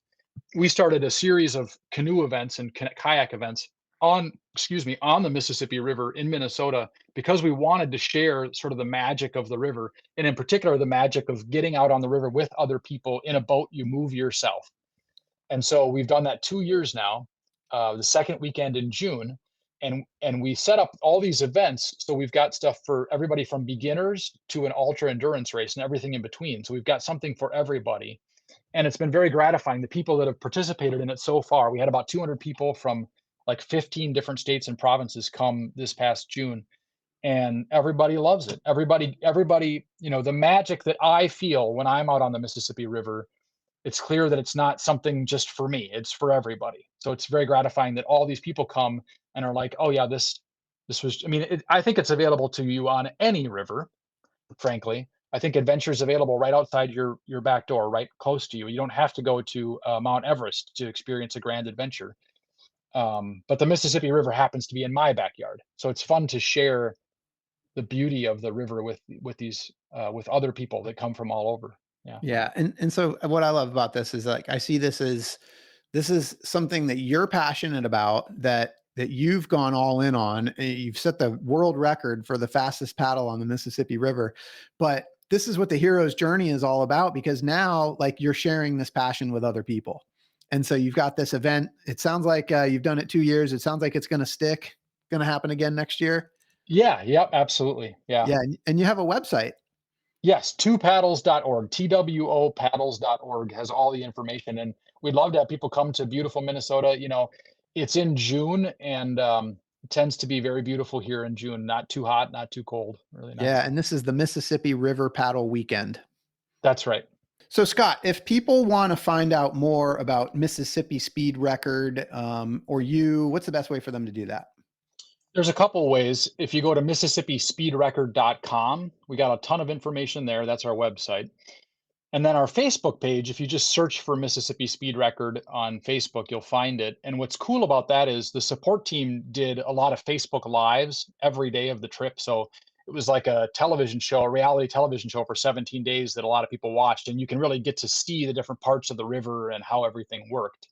we started a series of canoe events and kayak events on the Mississippi River in Minnesota because we wanted to share sort of the magic of the river, and in particular the magic of getting out on the river with other people in a boat you move yourself. And so we've done that 2 years now, the second weekend in June, and we set up all these events. So we've got stuff for everybody from beginners to an ultra endurance race and everything in between. So we've got something for everybody, and it's been very gratifying. The people that have participated in it so far, we had about 200 people from like 15 different states and provinces come this past June, and everybody loves it. Everybody, the magic that I feel when I'm out on the Mississippi River, it's clear that it's not something just for me, it's for everybody. So it's very gratifying that all these people come and are like, "Oh yeah, this was." I mean, I think it's available to you on any river, frankly. I think adventure's available right outside your back door, right close to you. You don't have to go to Mount Everest to experience a grand adventure. But the Mississippi River happens to be in my backyard, so it's fun to share the beauty of the river with other people that come from all over. Yeah. Yeah, and so what I love about this is like I see this is something that you're passionate about that you've gone all in on. You've set the world record for the fastest paddle on the Mississippi River, but this is what the hero's journey is all about because now like you're sharing this passion with other people. And so you've got this event. It sounds like you've done it 2 years. It sounds like it's going to stick, going to happen again next year. Yeah. Yep. Absolutely. Yeah. Yeah, and you have a website. Yes, twopaddles.org, TWO paddles.org has all the information. And we'd love to have people come to beautiful Minnesota. It's in June, and it tends to be very beautiful here in June. Not too hot, not too cold. Really nice. Yeah, and this is the Mississippi River Paddle Weekend. That's right. So, Scott, if people want to find out more about Mississippi Speed Record or you, what's the best way for them to do that? There's a couple ways. If you go to MississippiSpeedRecord.com, we got a ton of information there. That's our website. And then our Facebook page, if you just search for Mississippi Speed Record on Facebook, you'll find it. And what's cool about that is the support team did a lot of Facebook Lives every day of the trip. So it was like a television show, a reality television show for 17 days that a lot of people watched. And you can really get to see the different parts of the river and how everything worked.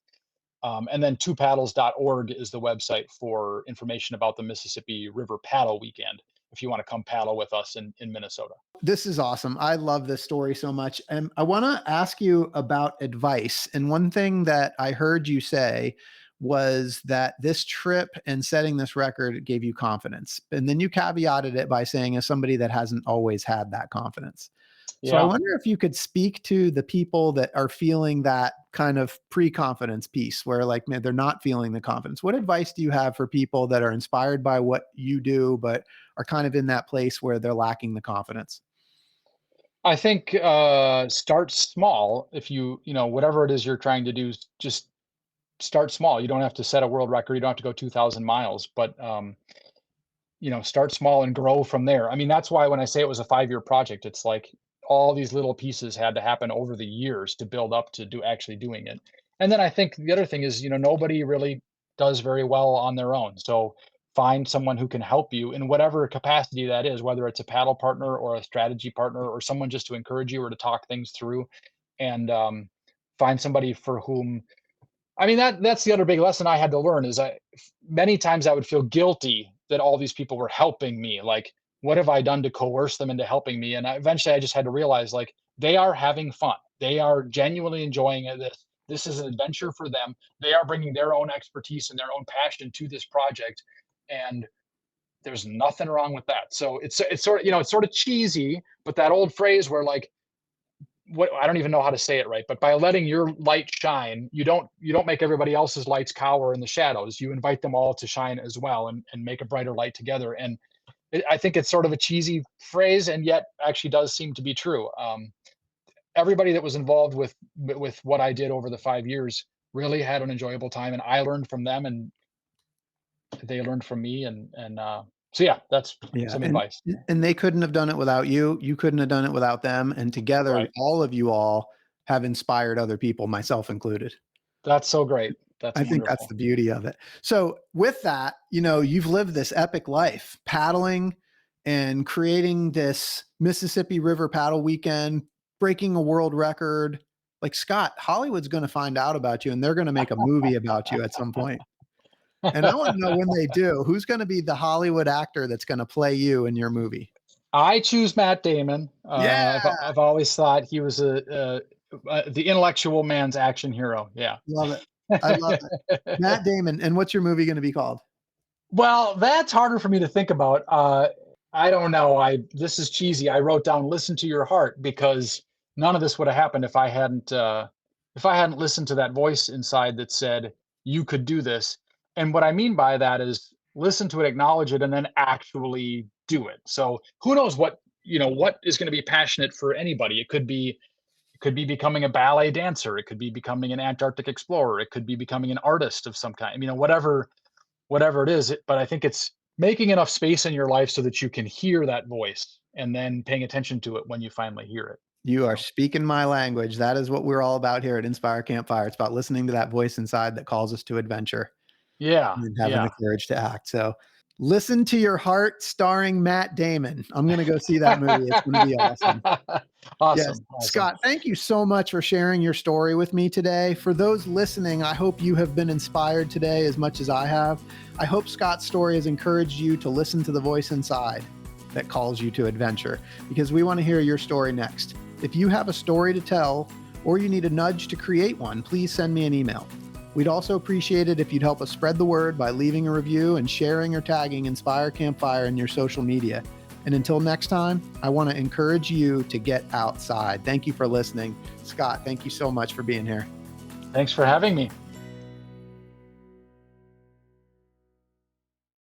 And then twopaddles.org is the website for information about the Mississippi River Paddle Weekend, if you want to come paddle with us in Minnesota. This is awesome. I love this story so much. And I want to ask you about advice. And one thing that I heard you say was that this trip and setting this record gave you confidence. And then you caveated it by saying, as somebody that hasn't always had that confidence. So I Yeah. wonder if you could speak to the people that are feeling that kind of pre-confidence piece where like, man, they're not feeling the confidence. What advice do you have for people that are inspired by what you do, but are kind of in that place where they're lacking the confidence? I think start small. If whatever it is you're trying to do, just start small. You don't have to set a world record. You don't have to go 2,000 miles, but start small and grow from there. I mean, that's why when I say it was a 5-year project, it's like all these little pieces had to happen over the years to build up to actually doing it. And then I think the other thing is, nobody really does very well on their own. So find someone who can help you in whatever capacity that is, whether it's a paddle partner or a strategy partner or someone just to encourage you or to talk things through, and find somebody for whom. I mean, that's the other big lesson I had to learn is many times I would feel guilty that all these people were helping me. Like, what have I done to coerce them into helping me? And eventually I just had to realize, like, they are having fun. They are genuinely enjoying it. This is an adventure for them. They are bringing their own expertise and their own passion to this project, and there's nothing wrong with that. So it's sort of, it's sort of cheesy, but that old phrase where like, what, I don't even know how to say it right, but by letting your light shine, you don't make everybody else's lights cower in the shadows. You invite them all to shine as well, and make a brighter light together. And I think it's sort of a cheesy phrase, and yet actually does seem to be true. Everybody that was involved with what I did over the 5 years really had an enjoyable time, and I learned from them, and they learned from me, and so yeah, that's Yeah, some advice. and they couldn't have done it without you. You couldn't have done it without them, and together, Right. all of you all have inspired other people, myself included. That's so great. That's I think that's wonderful. the beauty of it. So with that, you've lived this epic life paddling and creating this Mississippi River paddle weekend, breaking a world record. Like Scott, Hollywood's going to find out about you and they're going to make a movie about you at some point. And I want to know when they do, who's going to be the Hollywood actor that's going to play you in your movie? I choose Matt Damon. Yeah, I've always thought he was the intellectual man's action hero. Yeah. love it. I love it. Matt Damon. And what's your movie going to be called? Well, that's harder for me to think about. I don't know. This is cheesy. I wrote down "Listen to your heart" because none of this would have happened if I hadn't listened to that voice inside that said you could do this. And what I mean by that is listen to it, acknowledge it, and then actually do it. So who knows what is going to be passionate for anybody? It could be becoming a ballet dancer. It could be becoming an Antarctic explorer. It could be becoming an artist of some kind. Whatever it is. But I think it's making enough space in your life so that you can hear that voice and then paying attention to it when you finally hear it. You are So, speaking my language. That is what we're all about here at Inspire Campfire. It's about listening to that voice inside that calls us to adventure yeah, and having the yeah. courage to act. So, Listen to Your Heart starring Matt Damon. I'm going to go see that movie. It's going to be awesome. Yes. Awesome, awesome. Scott, thank you so much for sharing your story with me today. For those listening, I hope you have been inspired today as much as I have. I hope Scott's story has encouraged you to listen to the voice inside that calls you to adventure, because we want to hear your story next. If you have a story to tell or you need a nudge to create one, please send me an email. We'd also appreciate it if you'd help us spread the word by leaving a review and sharing or tagging Inspire Campfire in your social media. And until next time, I want to encourage you to get outside. Thank you for listening. Scott, thank you so much for being here. Thanks for having me.